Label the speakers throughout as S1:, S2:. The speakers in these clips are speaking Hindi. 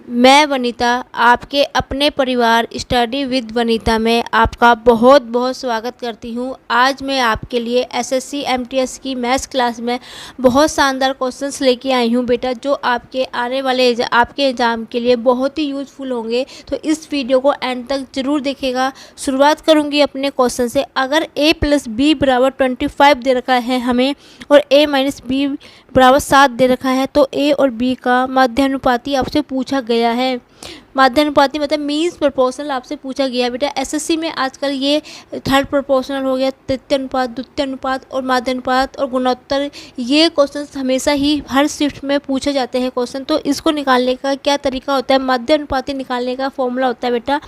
S1: मैं वनीता आपके अपने परिवार स्टडी विद वनीता में आपका बहुत बहुत स्वागत करती हूँ। आज मैं आपके लिए एसएससी एमटीएस की मैथ्स क्लास में बहुत शानदार क्वेश्चंस लेके आई हूँ बेटा, जो आपके आने वाले आपके एग्ज़ाम के लिए बहुत ही यूज़फुल होंगे। तो इस वीडियो को एंड तक ज़रूर देखेगा। शुरुआत करूँगी अपने क्वेश्चन से। अगर a + b = 25 दे रखा है हमें और a - b = 7 दे रखा है, तो a और b का माध्यानुपाती आपसे पूछा गया है। माध्यानुपाती मतलब मीन्स प्रोपोर्शनल आपसे पूछा गया बेटा। एसएससी में आजकल ये थर्ड प्रोपोर्शनल हो गया, तृतीय अनुपात, द्वितीय अनुपात और माध्यानुपात और गुणोत्तर, ये क्वेश्चंस हमेशा ही हर शिफ्ट में पूछे जाते हैं क्वेश्चन। तो इसको निकालने का क्या तरीका होता है? माध्यानुपाती निकालने का फॉर्मूला होता है बेटा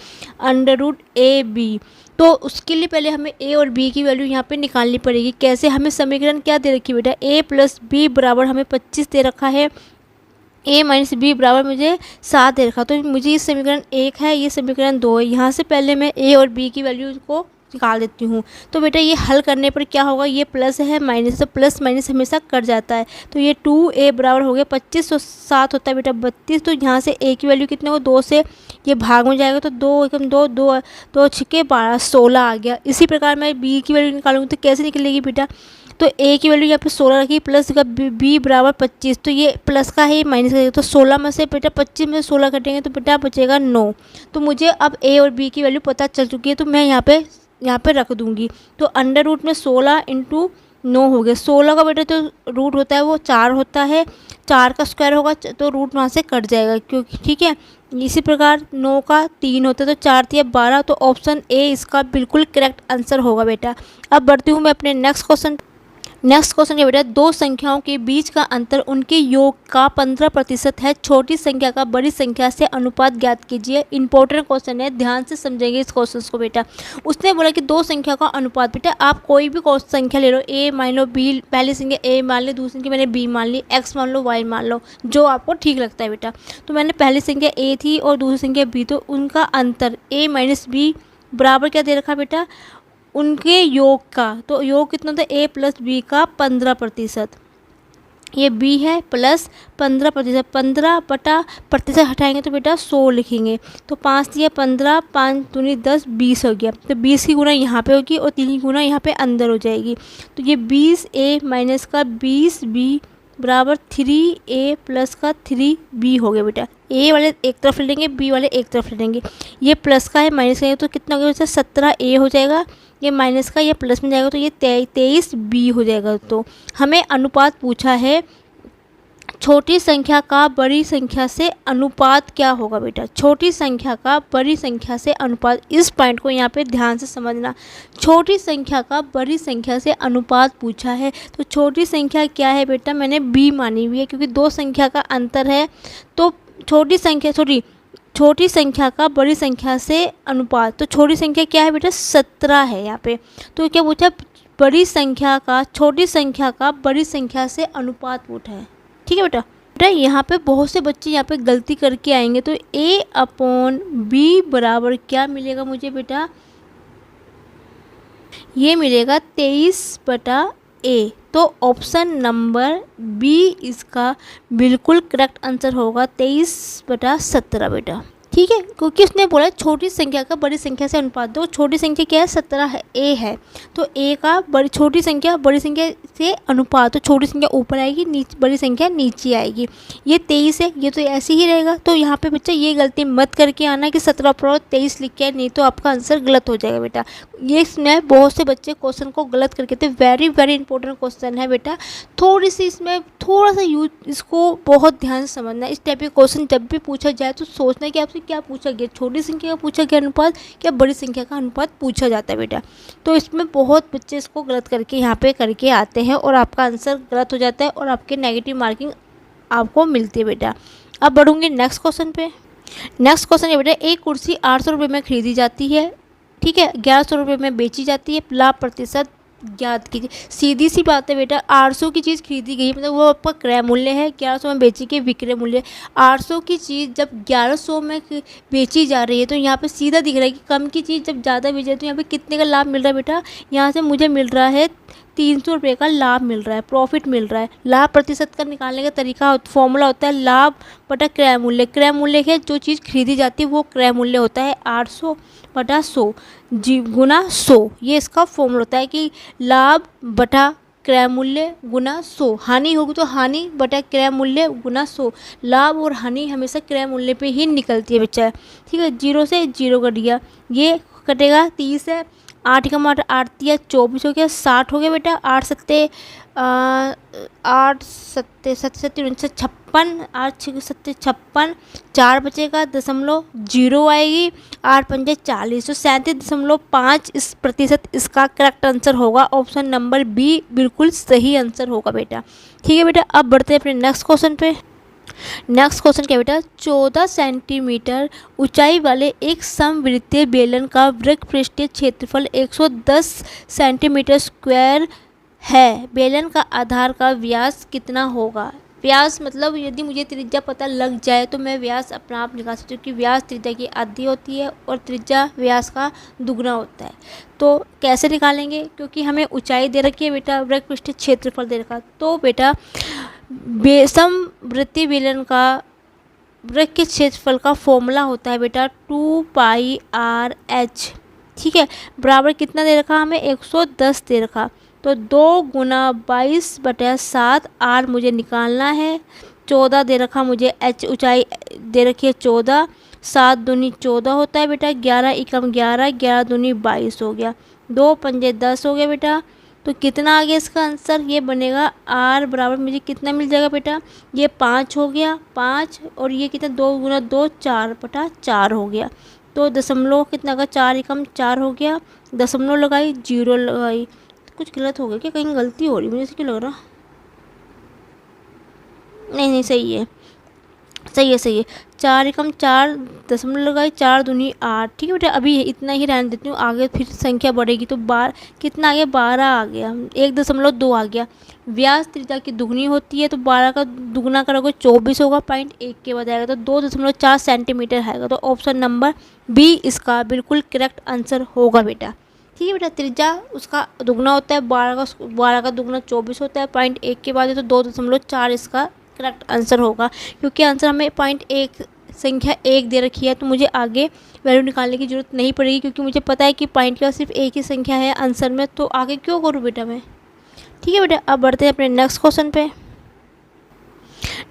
S1: √AB। तो उसके लिए पहले हमें a और b की वैल्यू यहाँ पे निकालनी पड़ेगी। कैसे? हमें समीकरण क्या दे रखी है बेटा? a + b = हमें 25 दे रखा है, a - b = मुझे 7 दे रखा। तो मुझे ये समीकरण 1 है, ये समीकरण 2 है। यहाँ से पहले मैं a और b की वैल्यू को निकाल देती हूँ। तो बेटा ये हल करने पर क्या होगा? ये प्लस है माइनस, तो प्लस माइनस हमेशा कट जाता है। तो ये 2a = हो गया 25, तो 7 होता है बेटा 32। तो यहाँ से a की वैल्यू कितने को 2 से ये भाग में जाएगा, तो 2 एकम 2, 2 2 6 12, 16 आ गया। इसी प्रकार मैं b की वैल्यू निकालूंगी तो कैसे निकलेगी बेटा? तो a की वैल्यू यहाँ पे 16 रखी, प्लस का b = 25, तो ये प्लस का है माइनस का, तो 16 में से बेटा 25 में से 16 कटेंगे तो बेटा बचेगा 9। तो मुझे अब a और b की वैल्यू पता चल चुकी है, तो मैं यहाँ पे रख दूँगी। तो अंडर रूट में 16 × 9 हो गया। 16 का बेटा जो रूट होता है वो 4 होता है, 4 का स्क्वायर होगा तो रूट वहाँ से कट जाएगा, क्योंकि ठीक है। इसी प्रकार 9 का 3 होता है, तो 4 × 3 = 12, तो ऑप्शन ए इसका बिल्कुल करेक्ट आंसर होगा बेटा। अब बढ़ती हूँ मैं अपने नेक्स्ट क्वेश्चन है बेटा। दो संख्याओं के बीच का अंतर उनके योग का 15% है। छोटी संख्या का बड़ी संख्या से अनुपात ज्ञात कीजिए। इंपॉर्टेंट क्वेश्चन है, ध्यान से समझेंगे इस क्वेश्चन को बेटा। उसने बोला कि दो संख्या का अनुपात, बेटा आप कोई भी संख्या ले लो, a मान लो, b, पहली संख्या a मान ली, दूसरी संख्या मैंने b मान ली, x मान लो, y मान लो, जो आपको ठीक लगता है बेटा। तो मैंने पहली संख्या a थी और दूसरी संख्या b, तो उनका अंतर a - b = क्या दे रखा बेटा? उनके योग का, तो योग कितना होता है? a + b का 15%। ये b है प्लस 15%, 15% हटाएंगे तो बेटा 100 लिखेंगे। तो 5 दिया 15, 5 दूनी 10, 20 हो गया। तो 20 की गुना यहाँ पे होगी और 3 की गुना यहाँ पे अंदर हो जाएगी। तो ये 20a माइनस का 20b = 3a प्लस का 3b हो गया बेटा। a वाले एक तरफ ले लेंगे, b वाले एक तरफ ले लेंगे। ये प्लस का है माइनस का, तो कितना हो गया? 17a हो जाएगा। ये माइनस का, ये प्लस में जाएगा तो ये 23b हो जाएगा। तो हमें अनुपात पूछा है, छोटी संख्या का बड़ी संख्या से अनुपात क्या होगा बेटा? छोटी संख्या का बड़ी संख्या से अनुपात, इस पॉइंट को यहाँ पे ध्यान से समझना। छोटी संख्या का बड़ी संख्या से अनुपात पूछा है, तो छोटी संख्या क्या है बेटा? मैंने b मानी हुई है, क्योंकि दो संख्या का अंतर है। तो छोटी संख्या का बड़ी संख्या से अनुपात, तो छोटी संख्या क्या है बेटा? 17 है यहाँ पे। तो क्या पूछा? बड़ी संख्या का छोटी संख्या का बड़ी संख्या से अनुपात पूछा है, ठीक है बेटा। यहाँ पे बहुत से बच्चे यहाँ पे गलती करके आएंगे। तो a/b = क्या मिलेगा मुझे बेटा? ये मिलेगा 23/a। तो ऑप्शन नंबर बी इसका बिल्कुल करेक्ट आंसर होगा, 23/17 बेटा, ठीक है। क्योंकि उसने बोला छोटी संख्या का बड़ी संख्या से अनुपात दो। छोटी संख्या क्या है? 17 है, a है। तो a का छोटी संख्या बड़ी संख्या से अनुपात, तो छोटी संख्या ऊपर आएगी, बड़ी संख्या नीचे आएगी। ये 23 है, ये तो ऐसे ही रहेगा। तो यहाँ पे बच्चा ये गलती मत करके आना कि 17 पर 23 लिख के आए, नहीं तो आपका आंसर गलत हो जाएगा बेटा। ये इसमें बहुत से बच्चे क्वेश्चन को गलत करके थे। वेरी वेरी इंपॉर्टेंट क्वेश्चन है बेटा। थोड़ी सी इसमें थोड़ा सा इसको बहुत ध्यान से समझना। इस टाइप के क्वेश्चन जब भी पूछा जाए तो सोचना कि आपसे क्या पूछा गया, छोटी संख्या का पूछा गया अनुपात, क्या बड़ी संख्या का अनुपात पूछा जाता है बेटा। तो इसमें बहुत बच्चे इसको गलत करके यहाँ पे करके आते हैं और आपका आंसर गलत हो जाता है और आपके नेगेटिव मार्किंग आपको मिलती है बेटा। अब बढ़ूंगी नेक्स्ट क्वेश्चन पे। नेक्स्ट क्वेश्चन है बेटा, एक कुर्सी 800 रुपये में खरीदी जाती है, ठीक है, 1100 रुपये में बेची जाती है, लाभ प्रतिशत ज्ञात कीजिए। सीधी सी बात है बेटा, 800 की चीज़ खरीदी गई मतलब वो आपका क्रय मूल्य है, 1100 में बेची के विक्रय मूल्य। 800 की चीज़ जब 1100 में बेची जा रही है तो यहाँ पे सीधा दिख रहा है कि कम की चीज़ जब ज़्यादा बेची जाए तो यहाँ पे कितने का लाभ मिल रहा है बेटा? यहाँ से मुझे मिल रहा है ₹300 का लाभ मिल रहा है, प्रॉफिट मिल रहा है। लाभ प्रतिशत का निकालने का तरीका फॉर्मूला होता है लाभ बटा क्रय मूल्य। क्रय मूल्य है जो चीज़ खरीदी जाती है वो क्रय मूल्य होता है 800 बटा 100 जी गुना 100। ये इसका फॉर्मूला होता है कि लाभ बटा क्रय मूल्य गुना 100। हानि होगी तो हानि बटा क्रय मूल्य गुना 100। लाभ और हानि हमेशा क्रय मूल्य पे ही निकलती है बच्चा। ठीक है, 0 से 0 कट गया, ये कटेगा 30 है, 8 का 8 8 या 24 हो गया, 60 हो गया बेटा। 8 सत्ते 56, 8 6 सत्ते 56, 4 बचेगा, 0.0 आएगी, 8 पंजे 40, तो 37.5 इस प्रतिशत इसका करेक्ट आंसर होगा। ऑप्शन नंबर बी बिल्कुल सही आंसर होगा बेटा। ठीक है बेटा, अब बढ़ते हैं अपने नेक्स्ट क्वेश्चन पे। नेक्स्ट क्वेश्चन क्या बेटा, 14 सेंटीमीटर ऊंचाई वाले एक समवृत्तीय बेलन का वृत्त पृष्ठीय क्षेत्रफल 110 सेंटीमीटर स्क्वायर है। बेलन का आधार का व्यास कितना होगा। व्यास मतलब यदि मुझे त्रिज्या पता लग जाए तो मैं व्यास अपना आप निकाल सकती हूँ कि व्यास त्रिज्या की आधी होती है और त्रिज्या व्यास का दुगना होता है। तो कैसे निकालेंगे, क्योंकि हमें ऊंचाई दे रखी है बेटा, वृत्त पृष्ठीय क्षेत्रफल दे रखा, तो बेटा समवृत्तीय बेलन का वृत्त के क्षेत्रफल का फॉर्मूला होता है बेटा 2πr/h। ठीक है, बराबर कितना दे रखा हमें 110 दे रखा, तो 2 गुना 22/7 r मुझे निकालना है। 14 दे रखा मुझे, h ऊंचाई दे रखी है 14, 7 दूनी 14 होता है बेटा, 11 एकम 11, 11 दूनी 22 हो गया, 2 पंजे 10 हो गया बेटा। तो कितना आ गया इसका आंसर, ये बनेगा r बराबर मुझे कितना मिल जाएगा बेटा, ये 5 हो गया, 5 और ये कितना 2 गुना 2 4/4 हो गया। तो दशमलव कितना का 4 एकम 4 हो गया, दशमलव लगाई, 0 लगाई, कुछ गलत हो गया क्या, कहीं गलती हो रही मुझे ऐसे क्यों लग रहा। नहीं सही है, सही है। 4 एकम 4 दशमलव लगाई, 4 दूनी 8। ठीक है बेटा, अभी इतना ही रहने देती हूँ, आगे फिर संख्या बढ़ेगी तो कितना आ गया 12 आ गया, 1.2 आ गया। व्यास त्रिज्या की दुगनी होती है तो 12 का दुगना करोगे 24 होगा, 0.1 के बाद आएगा तो 2.4 सेंटीमीटर आएगा। तो ऑप्शन नंबर बी इसका बिल्कुल करेक्ट आंसर होगा बेटा। ठीक है बेटा, त्रिज्या उसका दुगना होता है, 12 का दुगना 24 होता है, 0.1 के बाद है तो 2.4 इसका करेक्ट आंसर होगा। क्योंकि आंसर हमें 0.1 संख्या 1 दे रखी है तो मुझे आगे वैल्यू निकालने की ज़रूरत नहीं पड़ेगी, क्योंकि मुझे पता है कि पॉइंट के बाद सिर्फ एक ही संख्या है आंसर में, तो आगे क्यों करूँ बेटा मैं। ठीक है बेटा, अब बढ़ते हैं अपने नेक्स्ट क्वेश्चन पे।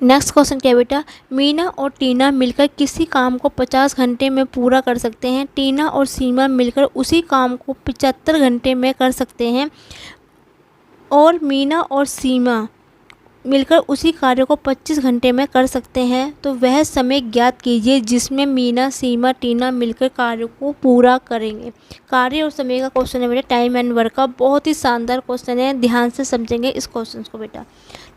S1: नेक्स्ट क्वेश्चन क्या है बेटा, मीना और टीना मिलकर किसी काम को 50 घंटे में पूरा कर सकते हैं। टीना और सीमा मिलकर उसी काम को 75 घंटे में कर सकते हैं। और मीना और सीमा मिलकर उसी कार्य को 25 घंटे में कर सकते हैं, तो वह समय ज्ञात कीजिए जिसमें मीना, सीमा, टीना मिलकर कार्य को पूरा करेंगे। कार्य और समय का क्वेश्चन है बेटा, टाइम एंड वर्क का, बहुत ही शानदार क्वेश्चन है, ध्यान से समझेंगे इस क्वेश्चन को बेटा।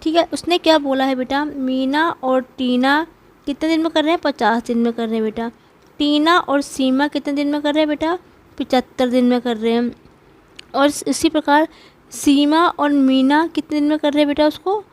S1: ठीक है, उसने क्या बोला है बेटा, मीना और टीना कितने दिन में कर रहे हैं, 50 दिन में कर रहे हैं बेटा। टीना और सीमा कितने दिन में कर रहे हैं बेटा, 75 दिन में कर रहे हैं। और इसी प्रकार सीमा और मीना कितने दिन में कर रहे हैं बेटा, उसको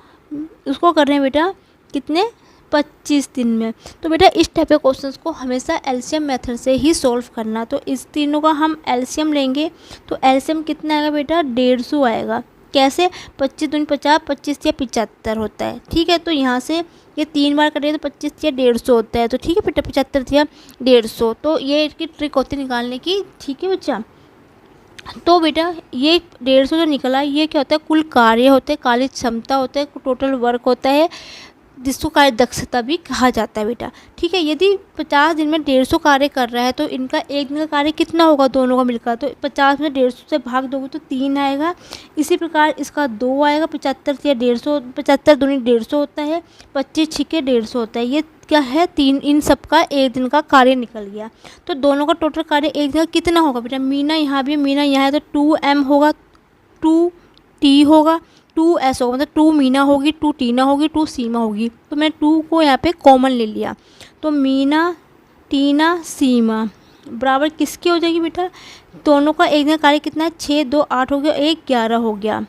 S1: कर रहे हैं बेटा कितने, 25 दिन में। तो बेटा इस टाइप के क्वेश्चंस को हमेशा एलसीएम मेथड से ही सॉल्व करना। तो इस तीनों का हम एलसीएम लेंगे तो एलसीएम कितना आएगा बेटा, 150 आएगा। कैसे, 25 दूनी 50, 25 या 75 होता है। ठीक है, तो यहाँ से ये 3 बार करें तो 25 या 150 होता है। तो ठीक है बेटा, 75 या 150, तो ये इसकी ट्रिक होती है निकालने की। ठीक है बच्चा, तो बेटा ये 150 जो निकला, ये क्या होता है, कुल कार्य होते हैं, कार्य क्षमता होता है, टोटल वर्क होता है, जिसको कार्य दक्षता भी कहा जाता है बेटा। ठीक है, यदि 50 दिन में 150 कार्य कर रहा है तो इनका एक दिन का कार्य कितना होगा दोनों का मिलकर, तो 50 में 150 से भाग दोगे तो 3 आएगा। इसी प्रकार इसका 2 आएगा, 75 या 150, 75 दूनी 150 होता है, 25 छिके 150 होता है। ये क्या है, 3, इन सब का एक दिन का कार्य निकल गया। तो दोनों का टोटल कार्य एक दिन का कितना होगा बेटा, मीना यहाँ भी, मीना यहाँ है तो 2m होगा, 2t होगा, 2s होगा, मतलब 2 मीना होगी, 2 टीना होगी, 2 सीमा होगी। तो मैं 2 को यहाँ पे कॉमन ले लिया, तो मीना, टीना, सीमा बराबर किसकी हो जाएगी बेटा, दोनों का एक दिन का कार्य कितना है, 6 2 8 हो गया, 1 11 हो गया।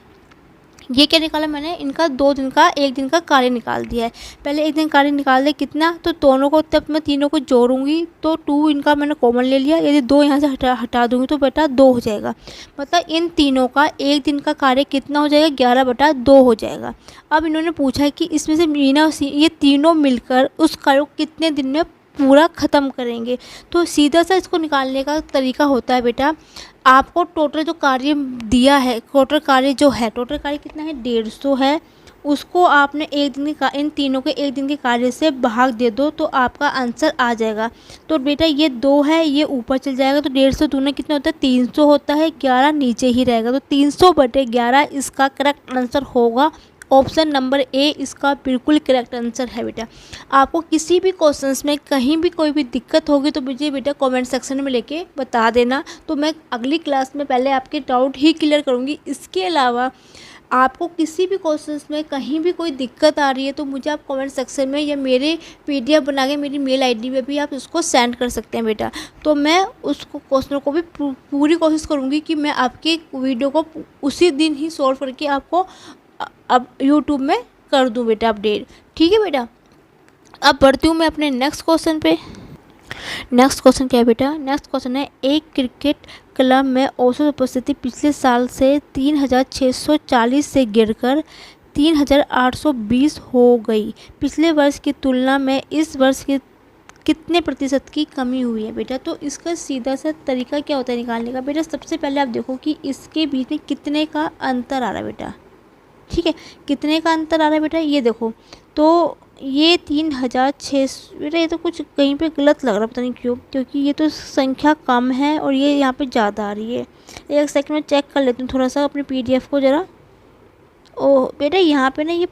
S1: ये क्या निकाला मैंने, इनका 2 दिन का 1 दिन का कार्य निकाल दिया है। पहले 1 दिन कार्य निकाल दिया कितना, तो दोनों को, तब मैं तीनों को जोड़ूंगी तो 2 इनका मैंने कॉमन ले लिया। यदि 2 यहाँ से हटा दूंगी तो बेटा 2 हो जाएगा। मतलब इन तीनों का 1 दिन का कार्य कितना हो जाएगा, 11/2 हो जाएगा। अब इन्होंने पूछा है कि इसमें से मीना और ये तीनों मिलकर उस कार्य को कितने दिन में पूरा ख़त्म करेंगे। तो सीधा सा इसको निकालने का तरीका होता है बेटा, आपको टोटल जो कार्य दिया है, टोटल कार्य कितना है, 150 है। उसको आपने 1 दिन के इन तीनों के 1 दिन के कार्य से भाग दे दो तो आपका आंसर आ जाएगा। तो बेटा ये 2 है, ये ऊपर चल जाएगा तो 150 दूना कितना होता है, 300 होता है। 11 नीचे ही रहेगा तो 300/11 इसका करेक्ट आंसर होगा। ऑप्शन नंबर ए इसका बिल्कुल करेक्ट आंसर है बेटा। आपको किसी भी क्वेश्चंस में कहीं भी कोई भी दिक्कत होगी तो मुझे बेटा कमेंट सेक्शन में लेके बता देना, तो मैं अगली क्लास में पहले आपके डाउट ही क्लियर करूँगी। इसके अलावा आपको किसी भी क्वेश्चंस में कहीं भी कोई दिक्कत आ रही है तो मुझे आप कमेंट सेक्शन में या मेरे PDF बना के मेरी मेल ID पे भी आप उसको सेंड कर सकते हैं बेटा। तो मैं उसको क्वेश्चन को भी पूरी कोशिश करूँगी कि मैं आपके वीडियो को उसी दिन ही सॉल्व करके आपको अब यूट्यूब में कर दूँ बेटा अपडेट। ठीक है बेटा, अब बढ़ती हूँ मैं अपने नेक्स्ट क्वेश्चन पे। नेक्स्ट क्वेश्चन क्या है बेटा, नेक्स्ट क्वेश्चन है, एक क्रिकेट क्लब में औसत उपस्थिति पिछले साल से 3640 से गिरकर 3820 हो गई। पिछले वर्ष की तुलना में इस वर्ष की कितने प्रतिशत की कमी हुई है बेटा। तो इसका सीधा सा तरीका क्या होता है निकालने का बेटा, सबसे पहले आप देखो कि इसके बीच में कितने का अंतर आ रहा है बेटा। ठीक है, कितने का अंतर आ रहा है बेटा, ये देखो। तो ये 3600 बेटा, ये तो कुछ कहीं पे गलत लग रहा है, पता नहीं क्यों, क्योंकि ये तो संख्या कम है और ये यहाँ पे ज़्यादा आ रही है। एक सेकंड में चेक कर लेती हूँ थोड़ा सा अपने PDF को ज़रा। ओ बेटा, यहाँ पे ना ये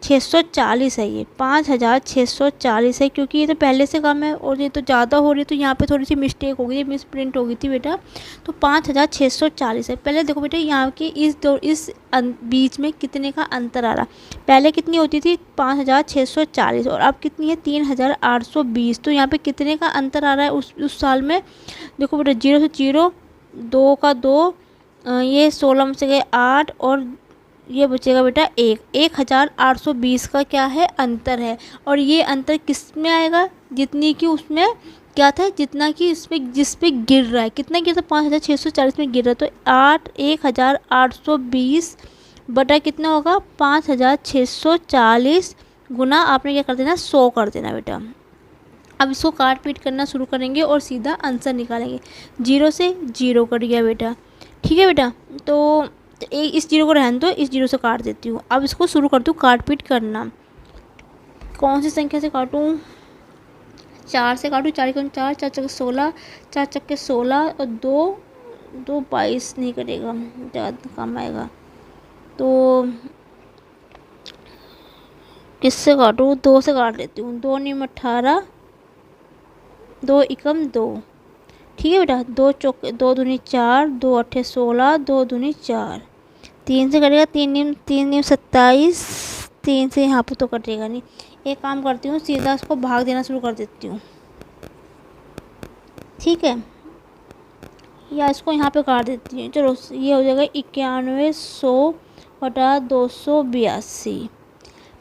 S1: 5640 है, ये 5640 है, क्योंकि ये तो पहले से कम है और ये तो ज़्यादा हो रही है, तो यहाँ पे थोड़ी सी मिस्टेक हो गई थी, मिस प्रिंट हो गई थी बेटा। तो 5640 है। पहले देखो बेटा, यहाँ के इस बीच में कितने का अंतर आ रहा। पहले कितनी होती थी 5640 और अब कितनी है 3820। तो यहाँ पे कितने का अंतर आ रहा है उस साल में। देखो बेटा, 0 से 0, 2 का 2, ये 16 में से गए 8 और ये बचेगा बेटा 1820 का क्या है, अंतर है। और ये अंतर किस में आएगा, जितनी कि उसमें क्या था, जितना कि इसमें जिस पे गिर रहा है, कितना गिर रहा है 5640 में गिर रहा है। तो 1820 बटा कितना होगा 5640 गुना आपने क्या कर देना 100 कर देना बेटा। अब इसको काट पीट करना शुरू करेंगे और सीधा आंसर निकालेंगे। 0 से 0 कट गया बेटा। ठीक है बेटा, तो इस 0 को रहने दो, इस 0 से काट देती हूँ। अब इसको शुरू करती हूँ काट पीट करना। कौन सी संख्या से काटूँ, 4 से काटूँ। 4 4 4 चक्के 16, 4 चक्के 16 और 2 22 नहीं कटेगा, ज़्यादा कम आएगा। तो किससे काटूँ, 2 से काट लेती हूँ। 2 9 18, 2 एकम 2। ठीक है बेटा, 2 चौके 2 दूनी 4, 2 अट्ठे 16, 2 दूनी 4। 3 से कटेगा, 3 नीम 27, 3 से यहाँ पर तो कटेगा नहीं। एक काम करती हूँ, सीधा इसको भाग देना शुरू कर देती हूँ। ठीक है, या इसको यहाँ पे काट देती हूँ। चलो, ये हो जाएगा 9100/282।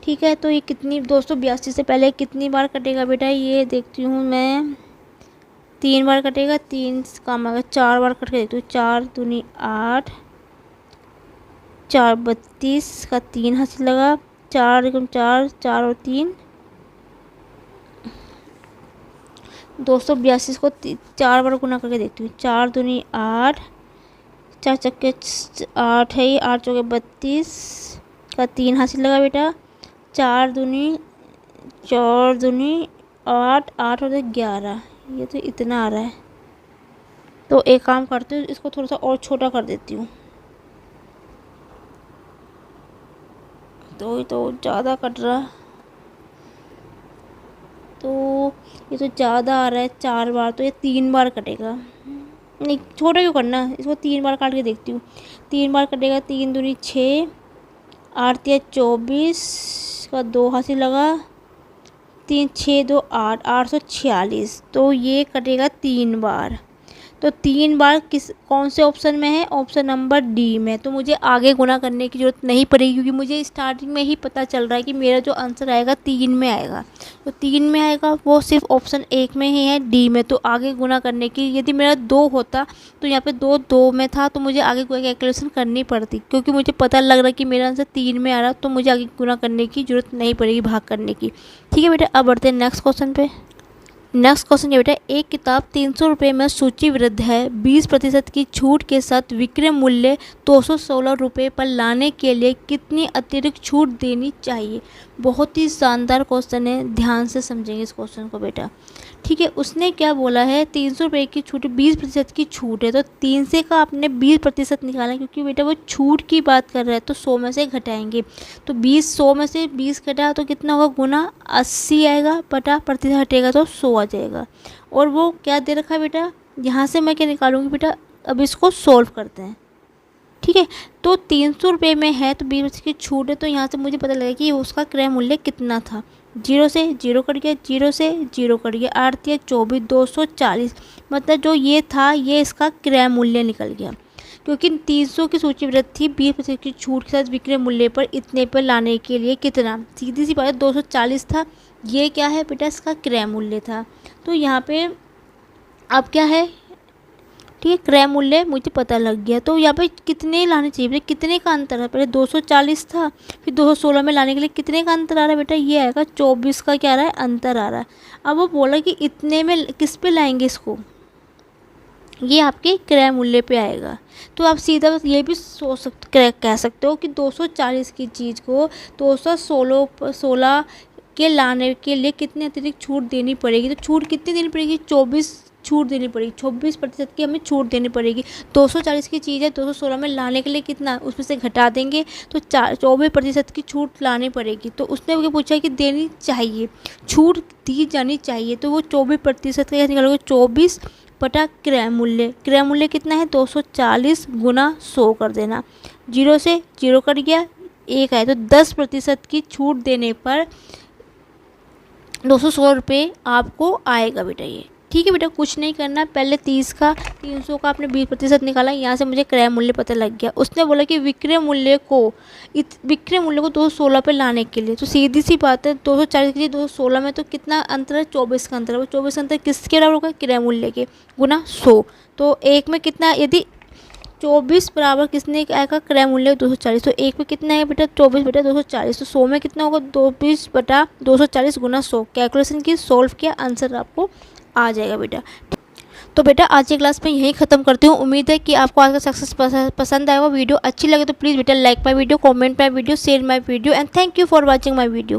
S1: ठीक है, तो ये कितनी 282 से पहले कितनी बार कटेगा बेटा, ये देखती हूँ मैं। 3 बार कटेगा, 3 काम आएगा, 4 बार कट के देखती हूँ। 4 दूनी 8, 4 32 का 3 हासिल लगा। 4 एकम 4, 4 और 3 282 को 4 बार गुना करके देखती हूँ। 4 दूनी 8, 4 चक्के 8 है, 8 चौके 32 का 3 हासिल लगा बेटा। 4 दूनी 8, 8 और 11, ये तो इतना आ रहा है। तो एक काम करती हूँ, इसको थोड़ा सा और छोटा कर देती हूँ। तो ज़्यादा कट रहा, तो ये तो ज़्यादा आ रहा है। 4 बार, तो ये 3 बार कटेगा। नहीं, छोटा क्यों करना, इसको 3 बार काट के देखती हूँ। 3 बार कटेगा, 3 दूनी 6, 8 या 24 का 2 हासिल लगा। 3 6 2 8, 846। तो ये कटेगा 3 बार। तो 3 बार कौन से ऑप्शन में है, ऑप्शन नंबर डी में। तो मुझे आगे गुना करने की ज़रूरत नहीं पड़ेगी, क्योंकि मुझे स्टार्टिंग में ही पता चल रहा है कि मेरा जो आंसर आएगा 3 में आएगा। तो 3 में आएगा, वो सिर्फ ऑप्शन 1 में ही है, डी में। तो आगे गुना करने की, यदि मेरा 2 होता तो यहाँ पे 2 में था, तो मुझे आगे कोई कैलकुलेशन करनी पड़ती, क्योंकि मुझे पता लग रहा है कि मेरा आंसर 3 में आ रहा, तो मुझे आगे गुना करने की ज़रूरत नहीं पड़ेगी भाग करने की। ठीक है बेटा, अब बढ़ते हैं नेक्स्ट क्वेश्चन पे। नेक्स्ट क्वेश्चन ये बेटा, एक किताब 300 रुपये में सूचीबद्ध है, 20% की छूट के साथ विक्रय मूल्य 216 रुपये पर लाने के लिए कितनी अतिरिक्त छूट देनी चाहिए। बहुत ही शानदार क्वेश्चन है, ध्यान से समझेंगे इस क्वेश्चन को बेटा। ठीक है, उसने क्या बोला है, 300 रुपये की छूट, 20% की छूट है, तो 3 से का आपने 20% निकाला, क्योंकि बेटा वो छूट की बात कर रहा है, तो 100 में से घटाएंगे। तो 100 में से 20 घटा तो कितना होगा, गुना 80 आएगा, बटा प्रतिशत हटेगा तो 100 आ जाएगा। और वो क्या दे रखा है बेटा, यहाँ से मैं क्या निकालूंगी बेटा, अब इसको सोल्व करते हैं। ठीक है, तो 300 रुपये में है, तो 20% की छूट है, तो यहाँ से मुझे पता लगेगा कि उसका क्रय मूल्य कितना था। 0 से 0 कट गया, 0 से 0 कट गया, 8 या 24, 240, मतलब जो ये था ये इसका क्रय मूल्य निकल गया। क्योंकि 300 की सूचीबद्ध थी, 20% की छूट के साथ विक्रय मूल्य पर इतने पर लाने के लिए कितना, सीधी सी बात है 240 था, ये क्या है बेटा, इसका क्रय मूल्य था। तो यहाँ पे अब क्या है, ठीक है, क्रय मूल्य मुझे पता लग गया। तो यहाँ पे कितने लाने चाहिए बेटा, कितने का अंतर है, पहले 240 था, फिर 216 में लाने के लिए कितने का अंतर आ रहा है बेटा, ये आएगा 24 का क्या आ रहा है, अंतर आ रहा है। अब वो बोला कि इतने में किस पे लाएंगे इसको, ये आपके क्रय मूल्य पे आएगा। तो आप सीधा बस ये भी कह सकते हो कि 240 की चीज़ को 216 के लाने के लिए कितनी अतिरिक्त छूट देनी पड़ेगी। तो छूट कितनी देनी पड़ेगी, 24 छूट देनी पड़ेगी, 24% की हमें छूट देनी पड़ेगी। 240 की चीज़ है, 216 में लाने के लिए कितना, उसमें से घटा देंगे, तो 24% की छूट लानी पड़ेगी। तो उसने मुझे पूछा कि देनी चाहिए, छूट दी जानी चाहिए, तो वो 24% का निकालोगे, 24 बटा क्रय मूल्य, क्रय मूल्य कितना है 240 गुना 100 कर देना, 0 से 0 कट गया, 1 आया, तो 10% की छूट देने पर 216 रुपये आपको आएगा बेटा ये। ठीक है बेटा, कुछ नहीं करना, पहले 300 का आपने 20% निकाला, यहाँ से मुझे क्रय मूल्य पता लग गया। उसने बोला कि विक्रय मूल्य को 216 पे लाने के लिए, तो सीधी सी बात है 240 के लिए 216 में तो कितना अंतर है, 24 का अंतर है। वो 24 का अंतर किसके बराबर होगा, क्रय मूल्य के, गुना 100। तो एक में कितना, यदि 24 बराबर किसने आएगा, क्रय मूल्य 240, तो एक में कितना है बेटा, 24 बटा 240, तो 100 में कितना होगा, 24 बटा 240 गुना 100। कैलकुलेशन की, सोल्व किया, आंसर आपको आ जाएगा बेटा। तो बेटा आज की क्लास में यही खत्म करती हूँ। उम्मीद है कि आपको आज का सक्सेस पसंद आएगा। वीडियो अच्छी लगे तो प्लीज़ बेटा like my video, comment my video, share my video and thank you for watching my video.